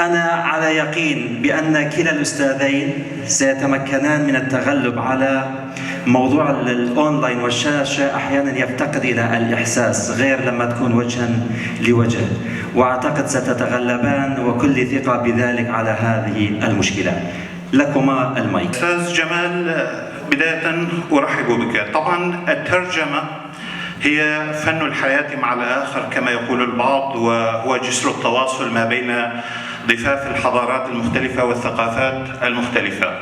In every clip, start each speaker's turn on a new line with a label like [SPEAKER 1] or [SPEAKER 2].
[SPEAKER 1] أنا على يقين بأن كلا الأستاذين سيتمكنان من التغلب على موضوع الأونلاين والشاشة. أحيانا يفتقد إلى الإحساس غير لما تكون وجها لوجه، وأعتقد ستتغلبان وكل ثقة بذلك على هذه المشكلة. لكما المايك.
[SPEAKER 2] أستاذ جمال، بداية أرحب بك. طبعا الترجمة هي فن الحياة مع الآخر كما يقول البعض، وهو جسر التواصل ما بين ضفاف الحضارات المختلفة والثقافات المختلفة.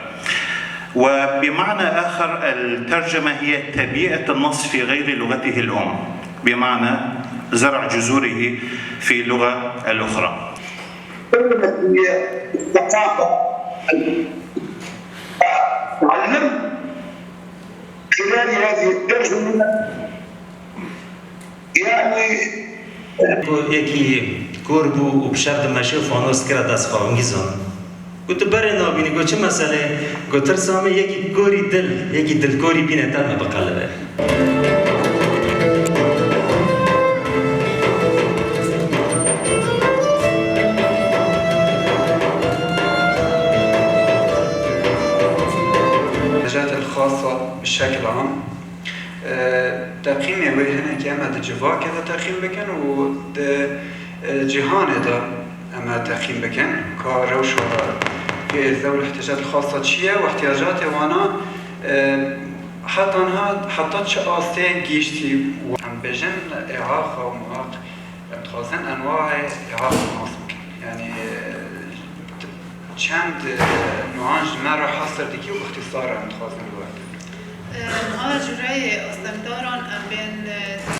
[SPEAKER 2] وبمعنى آخر الترجمة هي تبيئة النص في غير لغته الأم، بمعنى زرع جذوره في اللغة الأخرى.
[SPEAKER 3] تعلم خلال هذه الترجمة يعني
[SPEAKER 1] یکی گربو و بشرد ماشی فانوس کرد دست خواهنگیزان. گوت برای نابینی گو چه مسئله؟ گو ترسامه یکی گوری دل، یکی دل گوری بینه تر بقلبه.
[SPEAKER 4] الحاجات الخاصة بشكل عام تقييم وجهنا كأما جوا كذا تقييم بكن وجهان ده أما تقييم بكن كروش في ذوي الاحتياجات الخاصة شيء واحتياجات وانا حتى شخصين جيشتي وعم بجن إعاقة ومعاق تخزن أنواع إعاقة ممكن يعني چند نوعاش مرة حصر ديكي واختصارا تخزن الوقت.
[SPEAKER 5] ما جورای استمداران بین